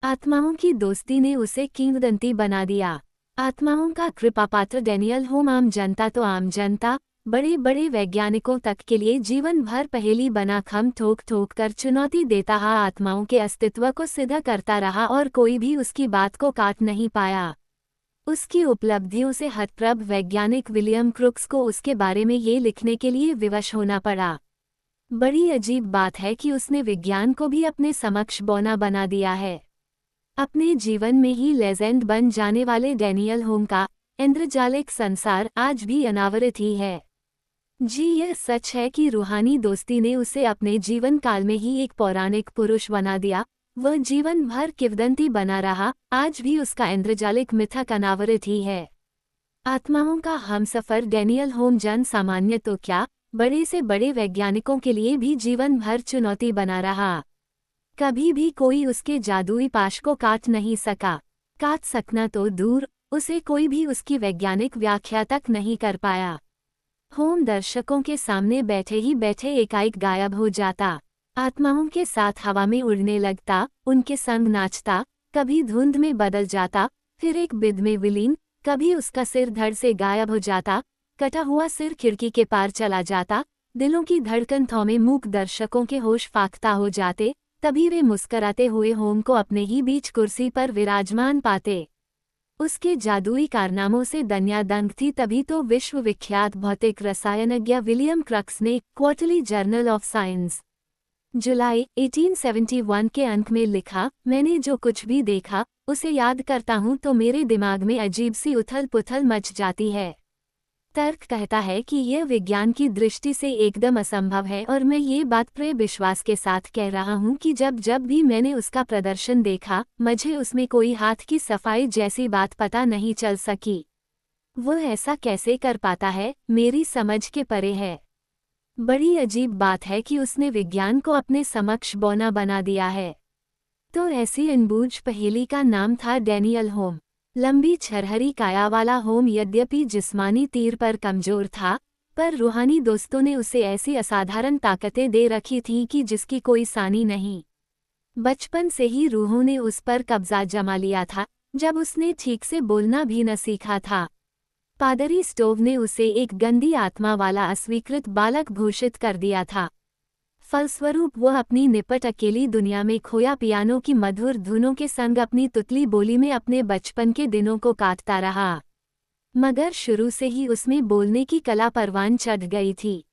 आत्माओं की दोस्ती ने उसे किंवदंती बना दिया। आत्माओं का कृपापात्र डैनियल होम आम जनता तो आम जनता, बड़े बड़े वैज्ञानिकों तक के लिए जीवन भर पहेली बना खम ठोक ठोक कर चुनौती देता रहा, आत्माओं के अस्तित्व को सिद्ध करता रहा और कोई भी उसकी बात को काट नहीं पाया। उसकी उपलब्धियों से हतप्रभ वैज्ञानिक विलियम क्रुक्स को उसके बारे में ये लिखने के लिए विवश होना पड़ा। बड़ी अजीब बात है कि उसने विज्ञान को भी अपने समक्ष बौना बना दिया है। अपने जीवन में ही लेजेंड बन जाने वाले डैनियल होम का इंद्रजालिक संसार आज भी अनावृत ही है। जी, यह सच है कि रूहानी दोस्ती ने उसे अपने जीवन काल में ही एक पौराणिक पुरुष बना दिया। वह जीवन भर किंवदंती बना रहा, आज भी उसका इंद्रजालिक मिथक अनावृत ही है। आत्माओं का हमसफर डैनियल होम जन सामान्य तो क्या, बड़े से बड़े वैज्ञानिकों के लिए भी जीवन भर चुनौती बना रहा। कभी भी कोई उसके जादुई पाश को काट नहीं सका। काट सकना तो दूर, उसे कोई भी उसकी वैज्ञानिक व्याख्या तक नहीं कर पाया। होम दर्शकों के सामने बैठे ही बैठे एकाएक गायब हो जाता, आत्माओं के साथ हवा में उड़ने लगता, उनके संग नाचता, कभी धुंध में बदल जाता, फिर एक बिद में विलीन, कभी उसका सिर धड़ से गायब हो जाता, कटा हुआ सिर खिड़की के पार चला जाता, दिलों की धड़कन थौमे मूक दर्शकों के होश फाख्ता हो जाते, तभी वे मुस्कराते हुए होम को अपने ही बीच कुर्सी पर विराजमान पाते। उसके जादुई कारनामों से दुनिया दंग थी, तभी तो विश्वविख्यात भौतिक रसायनज्ञ विलियम क्रक्स ने क्वार्टरली जर्नल ऑफ साइंस जुलाई 1871 के अंक में लिखा, मैंने जो कुछ भी देखा उसे याद करता हूँ तो मेरे दिमाग में अजीब सी उथल पुथल मच जाती है। तर्क कहता है कि यह विज्ञान की दृष्टि से एकदम असंभव है और मैं ये बात पूरे विश्वास के साथ कह रहा हूँ कि जब जब भी मैंने उसका प्रदर्शन देखा, मुझे उसमें कोई हाथ की सफाई जैसी बात पता नहीं चल सकी। वह ऐसा कैसे कर पाता है, मेरी समझ के परे है। बड़ी अजीब बात है कि उसने विज्ञान को अपने समक्ष बौना बना दिया है। तो ऐसी अनबूझ पहेली का नाम था डैनियल होम। लंबी छरहरी काया वाला होम यद्यपि जिस्मानी तीर पर कमजोर था, पर रूहानी दोस्तों ने उसे ऐसी असाधारण ताकतें दे रखी थीं कि जिसकी कोई सानी नहीं। बचपन से ही रूहों ने उस पर कब्जा जमा लिया था, जब उसने ठीक से बोलना भी न सीखा था। पादरी स्टोव ने उसे एक गंदी आत्मा वाला अस्वीकृत बालक घोषित कर दिया था। फलस्वरूप वह अपनी निपट अकेली दुनिया में खोया पियानो की मधुर धुनों के संग अपनी तुतली बोली में अपने बचपन के दिनों को काटता रहा। मगर शुरू से ही उसमें बोलने की कला परवान चढ़ गई थी।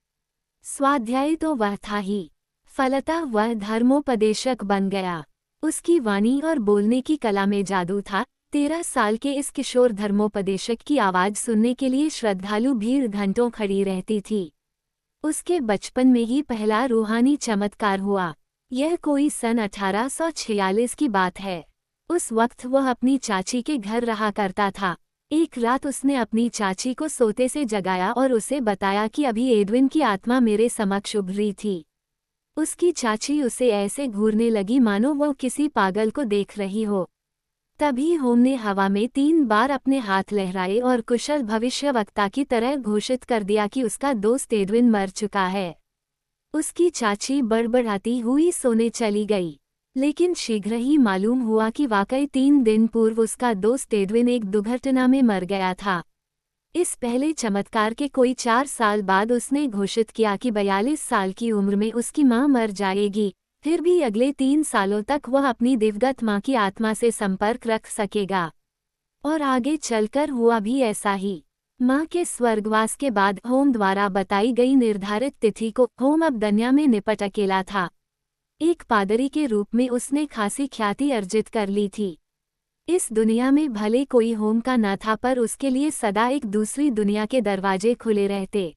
स्वाध्याय तो वह था ही, फलतः वह धर्मोपदेशक बन गया। उसकी वाणी और बोलने की कला में जादू था। 13 साल के इस किशोर धर्मोपदेशक की आवाज सुनने के लिए श्रद्धालु भीड़ घंटों खड़ी रहती थी। उसके बचपन में ही पहला रूहानी चमत्कार हुआ। यह कोई सन 1846 की बात है। उस वक्त वह अपनी चाची के घर रहा करता था। एक रात उसने अपनी चाची को सोते से जगाया और उसे बताया कि अभी एडविन की आत्मा मेरे समक्ष उभरी थी। उसकी चाची उसे ऐसे घूरने लगी मानो वह किसी पागल को देख रही हो। तभी होम ने हवा में 3 बार अपने हाथ लहराए और कुशल भविष्यवक्ता की तरह घोषित कर दिया कि उसका दोस्त एडविन मर चुका है। उसकी चाची बड़बड़ाती हुई सोने चली गई, लेकिन शीघ्र ही मालूम हुआ कि वाकई 3 दिन पूर्व उसका दोस्त एडविन एक दुर्घटना में मर गया था। इस पहले चमत्कार के कोई 4 साल बाद उसने घोषित किया कि 42 साल की उम्र में उसकी मां मर जाएगी, फिर भी अगले 3 सालों तक वह अपनी दिवगत मां की आत्मा से संपर्क रख सकेगा। और आगे चलकर हुआ भी ऐसा ही। मां के स्वर्गवास के बाद होम द्वारा बताई गई निर्धारित तिथि को होम अब दुनिया में निपट अकेला था। एक पादरी के रूप में उसने खासी ख्याति अर्जित कर ली थी। इस दुनिया में भले कोई होम का न था, पर उसके लिए सदा एक दूसरी दुनिया के दरवाजे खुले रहते।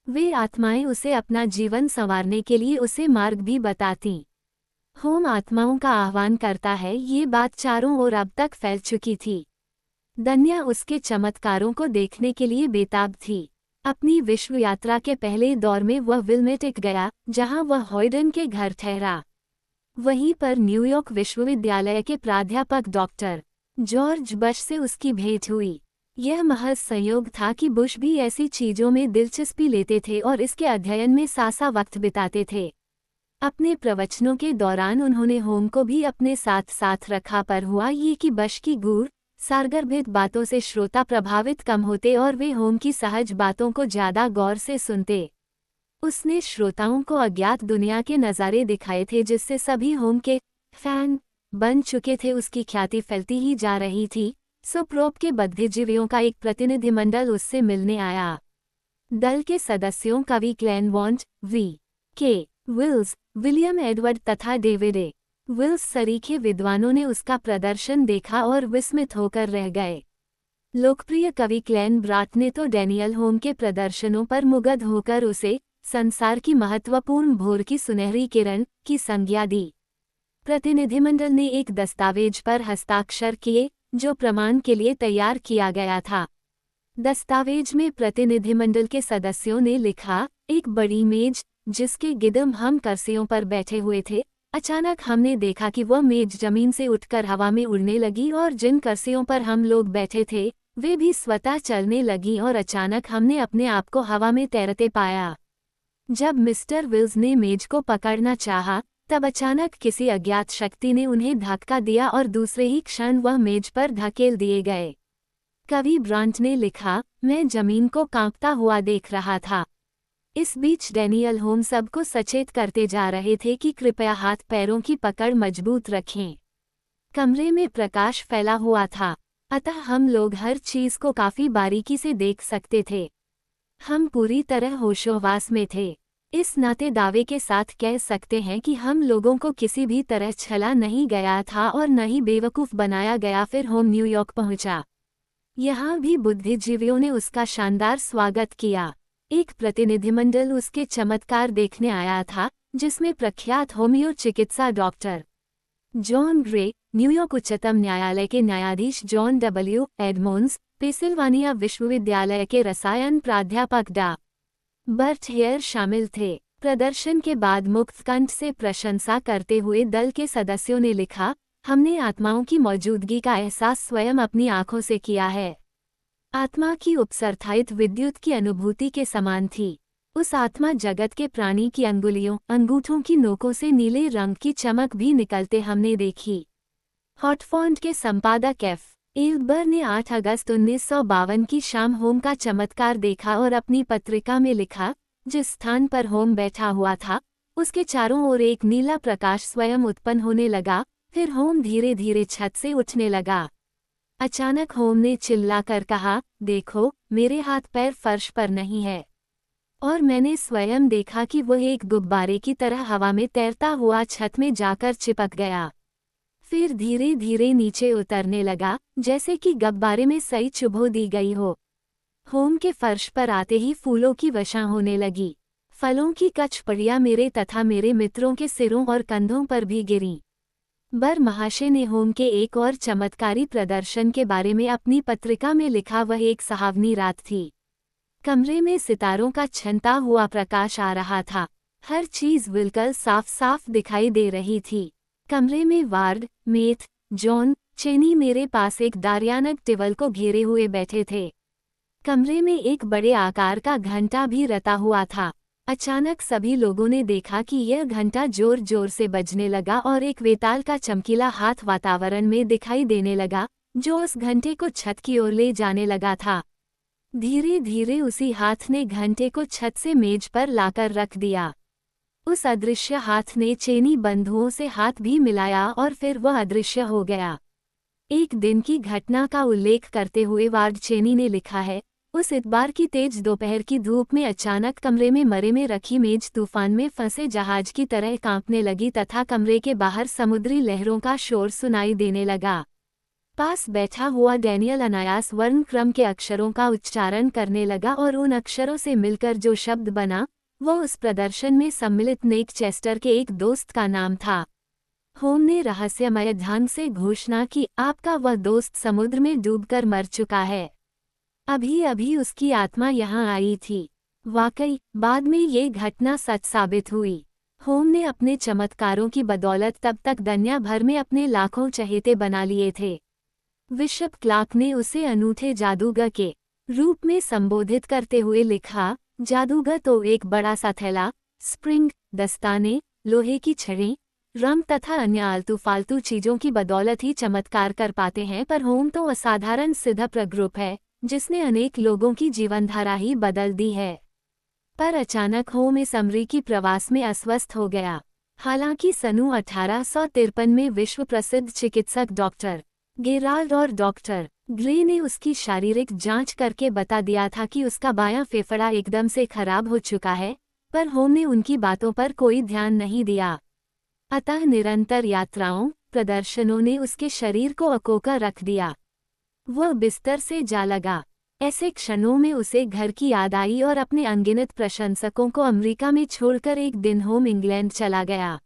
वे आत्माएं उसे अपना जीवन संवारने के लिए उसे मार्ग भी बताती। होम आत्माओं का आह्वान करता है, ये बात चारों ओर अब तक फैल चुकी थी। दुनिया उसके चमत्कारों को देखने के लिए बेताब थी। अपनी विश्व यात्रा के पहले दौर में वह विल्मेटिक गया, जहां वह हॉयडन के घर ठहरा। वहीं पर न्यूयॉर्क विश्वविद्यालय के प्राध्यापक डॉक्टर जॉर्ज बश से उसकी भेंट हुई। यह महज संयोग था कि बुश भी ऐसी चीजों में दिलचस्पी लेते थे और इसके अध्ययन में सासा वक्त बिताते थे। अपने प्रवचनों के दौरान उन्होंने होम को भी अपने साथ साथ रखा, पर हुआ ये कि बश की गूढ़ सारगर्भित बातों से श्रोता प्रभावित कम होते और वे होम की सहज बातों को ज्यादा गौर से सुनते। उसने श्रोताओं को अज्ञात दुनिया के नज़ारे दिखाए थे जिससे सभी होम के फैन बन चुके थे। उसकी ख्याति फैलती ही जा रही थी। सुप्रोप के बुद्धिजीवियों का एक प्रतिनिधिमंडल उससे मिलने आया। दल के सदस्यों कवि क्लैनवॉन्ट, वी.के. विल्स, विलियम एडवर्ड तथा डेविड ए. विल्स सरीखे विद्वानों ने उसका प्रदर्शन देखा और विस्मित होकर रह गए। लोकप्रिय कवि क्लैन ब्राट ने तो डैनियल होम के प्रदर्शनों पर मुग्ध होकर उसे संसार की महत्वपूर्ण भोर की सुनहरी किरण की संज्ञा दी। प्रतिनिधिमंडल ने एक दस्तावेज पर हस्ताक्षर किए जो प्रमाण के लिए तैयार किया गया था। दस्तावेज में प्रतिनिधिमंडल के सदस्यों ने लिखा, एक बड़ी मेज जिसके गिदम हम कुर्सियों पर बैठे हुए थे। अचानक हमने देखा कि वह मेज जमीन से उठकर हवा में उड़ने लगी और जिन कुर्सियों पर हम लोग बैठे थे वे भी स्वतः चलने लगी और अचानक हमने अपने आप को हवा में तैरते पाया। जब मिस्टर विल्स ने मेज को पकड़ना चाहा, तब अचानक किसी अज्ञात शक्ति ने उन्हें धक्का दिया और दूसरे ही क्षण वह मेज पर धकेल दिए गए। कवि ब्रांट ने लिखा, मैं जमीन को कांपता हुआ देख रहा था। इस बीच डैनियल होम सबको सचेत करते जा रहे थे कि कृपया हाथ पैरों की पकड़ मजबूत रखें। कमरे में प्रकाश फैला हुआ था, अतः हम लोग हर चीज को काफी बारीकी से देख सकते थे। हम पूरी तरह होशोहवास में थे। इस नाते दावे के साथ कह सकते हैं कि हम लोगों को किसी भी तरह छला नहीं गया था और न ही बेवकूफ़ बनाया गया। फिर होम न्यूयॉर्क पहुंचा। यहाँ भी बुद्धिजीवियों ने उसका शानदार स्वागत किया। एक प्रतिनिधिमंडल उसके चमत्कार देखने आया था, जिसमें प्रख्यात होमियो चिकित्सा डॉक्टर जॉन ग्रे, न्यूयॉर्क उच्चतम न्यायालय के न्यायाधीश जॉन डब्ल्यू. एडमोंड्स, पेंसिल्वानिया विश्वविद्यालय के रसायन प्राध्यापक डा. बर्ट हेयर शामिल थे। प्रदर्शन के बाद मुक्त कंठ से प्रशंसा करते हुए दल के सदस्यों ने लिखा, हमने आत्माओं की मौजूदगी का एहसास स्वयं अपनी आंखों से किया है। आत्मा की उपसर्थित विद्युत की अनुभूति के समान थी। उस आत्मा जगत के प्राणी की अंगूठों की नोकों से नीले रंग की चमक भी निकलते हमने देखी। हॉटफॉन्ट के संपादक एफ. एल्बर ने 8 अगस्त 1952 की शाम होम का चमत्कार देखा और अपनी पत्रिका में लिखा, जिस स्थान पर होम बैठा हुआ था उसके चारों ओर एक नीला प्रकाश स्वयं उत्पन्न होने लगा। फिर होम धीरे धीरे छत से उठने लगा। अचानक होम ने चिल्लाकर कहा, देखो, मेरे हाथ पैर फर्श पर नहीं है। और मैंने स्वयं देखा कि वह एक गुब्बारे की तरह हवा में तैरता हुआ छत में जाकर चिपक गया। फिर धीरे धीरे नीचे उतरने लगा, जैसे कि गुब्बारे में सई चुभो दी गई हो। होम के फर्श पर आते ही फूलों की वर्षा होने लगी। फलों की कचपड़ियां मेरे तथा मेरे मित्रों के सिरों और कंधों पर भी गिरीं। बर महाशय ने होम के एक और चमत्कारी प्रदर्शन के बारे में अपनी पत्रिका में लिखा, वह एक सुहावनी रात थी। कमरे में सितारों का छनता हुआ प्रकाश आ रहा था। हर चीज बिल्कुल साफ साफ दिखाई दे रही थी। कमरे में वार्ड, मेथ, जॉन, चेनी मेरे पास एक दार्यानक टेबल को घेरे हुए बैठे थे। कमरे में एक बड़े आकार का घंटा भी रता हुआ था। अचानक सभी लोगों ने देखा कि यह घंटा जोर जोर से बजने लगा और एक वेताल का चमकीला हाथ वातावरण में दिखाई देने लगा, जो उस घंटे को छत की ओर ले जाने लगा था। धीरे धीरे उसी हाथ ने घंटे को छत से मेज पर लाकर रख दिया। उस अदृश्य हाथ ने चेनी बंधुओं से हाथ भी मिलाया और फिर वह अदृश्य हो गया। एक दिन की घटना का उल्लेख करते हुए वार्ड चेनी ने लिखा है, उस इतवार की तेज दोपहर की धूप में अचानक कमरे में मरे में रखी मेज तूफान में फंसे जहाज की तरह कांपने लगी तथा कमरे के बाहर समुद्री लहरों का शोर सुनाई देने लगा। पास बैठा हुआ डैनियल अनायास वर्ण क्रम के अक्षरों का उच्चारण करने लगा और उन अक्षरों से मिलकर जो शब्द बना वह उस प्रदर्शन में सम्मिलित नेक चेस्टर के एक दोस्त का नाम था। होम ने रहस्यमय ढंग से घोषणा की, आपका वह दोस्त समुद्र में डूबकर मर चुका है। अभी अभी उसकी आत्मा यहाँ आई थी। वाकई बाद में ये घटना सच साबित हुई। होम ने अपने चमत्कारों की बदौलत तब तक दुनिया भर में अपने लाखों चहेते बना लिए थे। बिशप क्लार्क ने उसे अनूठे जादूगर के रूप में संबोधित करते हुए लिखा, जादूगर तो एक बड़ा सा थैला, स्प्रिंग, दस्ताने, लोहे की छड़ें, रम तथा अन्य आलतू फालतू चीजों की बदौलत ही चमत्कार कर पाते हैं, पर होम तो असाधारण सिद्ध प्रग्रुप है जिसने अनेक लोगों की जीवनधारा ही बदल दी है। पर अचानक होम इस अमरीकी प्रवास में अस्वस्थ हो गया। हालांकि सन 1853 में विश्व प्रसिद्ध चिकित्सक डॉक्टर गेराल्ड और डॉक्टर ग्रे ने उसकी शारीरिक जांच करके बता दिया था कि उसका बायां फेफड़ा एकदम से खराब हो चुका है, पर होम ने उनकी बातों पर कोई ध्यान नहीं दिया। अतः निरंतर यात्राओं, प्रदर्शनों ने उसके शरीर को अकोका रख दिया। वह बिस्तर से जा लगा। ऐसे क्षणों में उसे घर की याद आई और अपने अनगिनत प्रशंसकों को अमेरिका में छोड़कर एक दिन होम इंग्लैंड चला गया।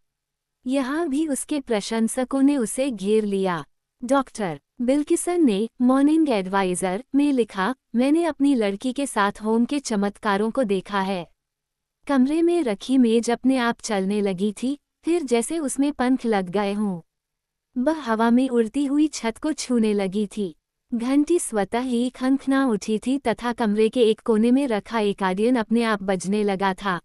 यहाँ भी उसके प्रशंसकों ने उसे घेर लिया। डॉक्टर बिल्किसन ने मॉर्निंग एडवाइजर में लिखा, मैंने अपनी लड़की के साथ होम के चमत्कारों को देखा है। कमरे में रखी मेज अपने आप चलने लगी थी, फिर जैसे उसमें पंख लग गए हों। वह हवा में उड़ती हुई छत को छूने लगी थी। घंटी स्वतः ही खनखना उठी थी तथा कमरे के एक कोने में रखा एकार्डियन अपने आप बजने लगा था।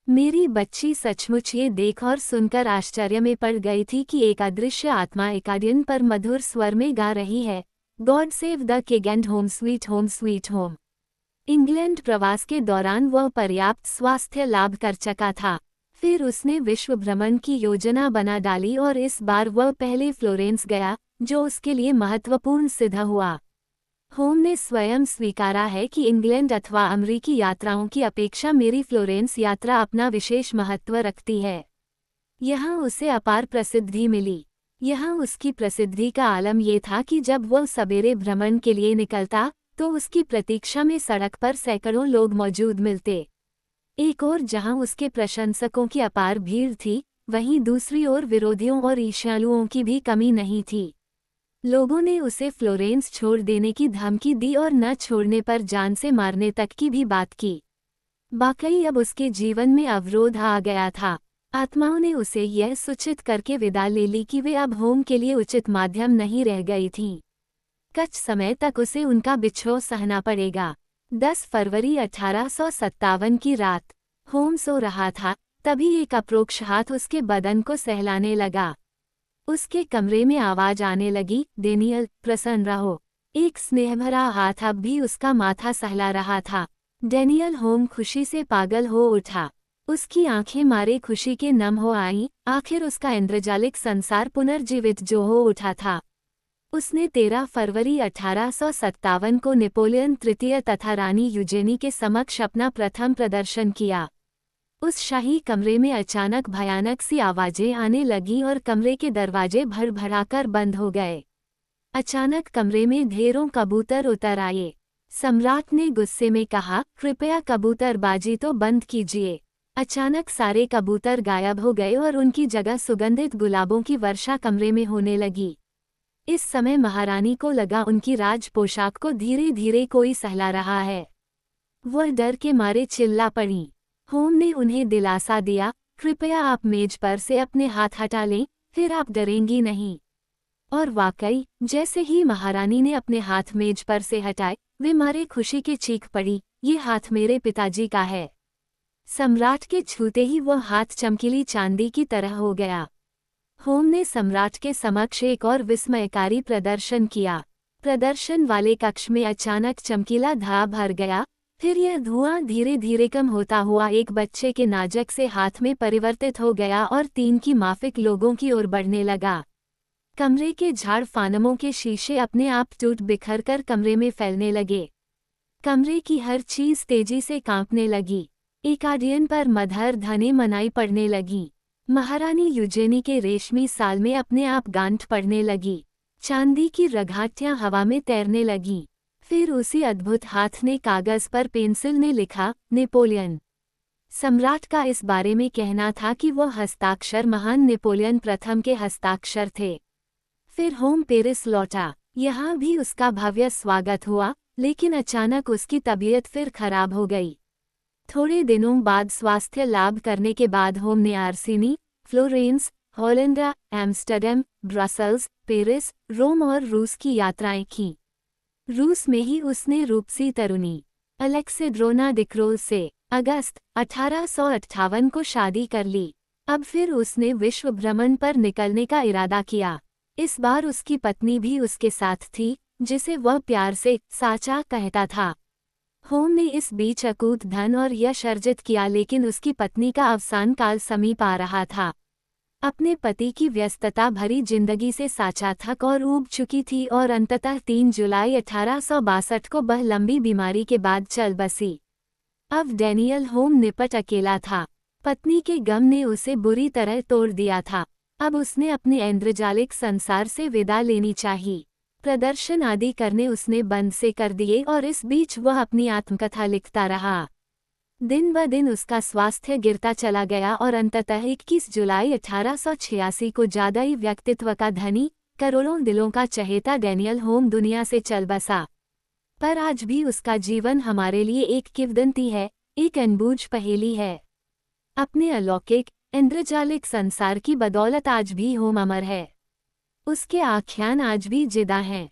मेरी बच्ची सचमुच ये देख और सुनकर आश्चर्य में पड़ गई थी कि एक अदृश्य आत्मा एकार्डियन पर मधुर स्वर में गा रही है, God save the king and home sweet home sweet home. England प्रवास के दौरान वह पर्याप्त स्वास्थ्य लाभ कर चुका था। फिर उसने विश्व भ्रमण की योजना बना डाली और इस बार वह पहले फ्लोरेंस गया, जो उसके लिए महत्वपूर्ण सिद्ध हुआ। होम ने स्वयं स्वीकारा है कि इंग्लैंड अथवा अमेरिकी यात्राओं की अपेक्षा मेरी फ्लोरेंस यात्रा अपना विशेष महत्व रखती है। यहाँ उसे अपार प्रसिद्धि मिली। यहाँ उसकी प्रसिद्धि का आलम ये था कि जब वह सवेरे भ्रमण के लिए निकलता तो उसकी प्रतीक्षा में सड़क पर सैकड़ों लोग मौजूद मिलते। एक ओर जहाँ उसके प्रशंसकों की अपार भीड़ थी, वहीं दूसरी ओर विरोधियों और ईर्ष्यालुओं की भी कमी नहीं थी। लोगों ने उसे फ्लोरेंस छोड़ देने की धमकी दी और न छोड़ने पर जान से मारने तक की भी बात की। वाकई अब उसके जीवन में अवरोध आ गया था। आत्माओं ने उसे यह सूचित करके विदा ले ली कि वे अब होम के लिए उचित माध्यम नहीं रह गई थीं। कुछ समय तक उसे उनका बिछोह सहना पड़ेगा। 10 फरवरी 1857 की रात, होम सो रहा था, तभी एक अप्रोक्ष हाथ उसके बदन को सहलाने लगा। उसके कमरे में आवाज आने लगी, डेनियल, प्रसन्न रहो। एक स्नेहभरा हाथ अब भी उसका माथा सहला रहा था। डेनियल होम खुशी से पागल हो उठा। उसकी आंखें मारे खुशी के नम हो आईं, आखिर उसका इंद्रजालिक संसार पुनर्जीवित जो हो उठा था। उसने 13 फरवरी 1857 को नेपोलियन तृतीय तथा रानी यूजेनी के समक्ष अपना प्रथम प्रदर्शन किया। उस शाही कमरे में अचानक भयानक सी आवाजें आने लगीं और कमरे के दरवाजे भड़भड़ाकर बंद हो गए। अचानक कमरे में ढेरों कबूतर उतर आए। सम्राट ने गुस्से में कहा, कृपया कबूतरबाजी तो बंद कीजिए। अचानक सारे कबूतर गायब हो गए और उनकी जगह सुगंधित गुलाबों की वर्षा कमरे में होने लगी। इस समय महारानी को लगा उनकी राज पोशाक को धीरे धीरे कोई सहला रहा है। वह डर के मारे चिल्ला पड़ी। होम ने उन्हें दिलासा दिया, कृपया आप मेज पर से अपने हाथ हटा लें, फिर आप डरेंगी नहीं। और वाकई, जैसे ही महारानी ने अपने हाथ मेज पर से हटाए, वे मारे खुशी की चीख पड़ी, ये हाथ मेरे पिताजी का है। सम्राट के छूते ही वह हाथ चमकीली चांदी की तरह हो गया। होम ने सम्राट के समक्ष एक और विस्मयकारी प्रदर्शन किया। प्रदर्शन वाले कक्ष में अचानक चमकीला धुआं भर गया, फिर यह धुआं धीरे धीरे कम होता हुआ एक बच्चे के नाजुक से हाथ में परिवर्तित हो गया और 3 की माफिक लोगों की ओर बढ़ने लगा। कमरे के झाड़ फानमों के शीशे अपने आप टूट बिखर कर कमरे में फैलने लगे। कमरे की हर चीज तेजी से कांपने लगी। एकार्डियन पर मधुर ध्वनि मनाई पड़ने लगी। महारानी यूजेनी के रेशमी साल में अपने आप गांठ पड़ने लगी। चांदी की रघाटियां हवा में तैरने लगीं। फिर उसी अद्भुत हाथ ने कागज पर पेंसिल ने लिखा, नेपोलियन। सम्राट का इस बारे में कहना था कि वह हस्ताक्षर महान नेपोलियन प्रथम के हस्ताक्षर थे। फिर होम पेरिस लौटा। यहाँ भी उसका भव्य स्वागत हुआ, लेकिन अचानक उसकी तबीयत फिर खराब हो गई। थोड़े दिनों बाद स्वास्थ्य लाभ करने के बाद होम ने आर्सिनी, Florence, Holland, Amsterdam, Brussels, Paris, Rome और रूस की यात्राएं की। रूस में ही उसने रूपसी तरुणी अलेक्सेड्रोना डिक्रोल से अगस्त 1858 को शादी कर ली। अब फिर उसने विश्व भ्रमण पर निकलने का इरादा किया। इस बार उसकी पत्नी भी उसके साथ थी, जिसे वह प्यार से साचा कहता था। होम ने इस बीच अकूत धन और यश अर्जित किया, लेकिन उसकी पत्नी का अवसान काल समीप आ रहा था। अपने पति की व्यस्तता भरी जिंदगी से साचा थक और ऊब चुकी थी और अंततः 3 जुलाई 1862 को वह लंबी बीमारी के बाद चल बसी। अब डैनियल होम निपट अकेला था। पत्नी के गम ने उसे बुरी तरह तोड़ दिया था। अब उसने अपने ऐन्द्रजालिक संसार से विदा लेनी चाहिए। प्रदर्शन आदि करने उसने बंद से कर दिए और इस बीच वह अपनी आत्मकथा लिखता रहा। दिन ब दिन उसका स्वास्थ्य गिरता चला गया और अंततः 21 जुलाई 1886 को जादुई व्यक्तित्व का धनी, करोड़ों दिलों का चहेता डैनियल होम दुनिया से चल बसा। पर आज भी उसका जीवन हमारे लिए एक किंवदंती है, एक अनबूझ पहेली है। अपने अलौकिक, इंद्रजालिक संसार की बदौलत आज भी होम अमर है। उसके आख्यान आज भी जिंदा हैं।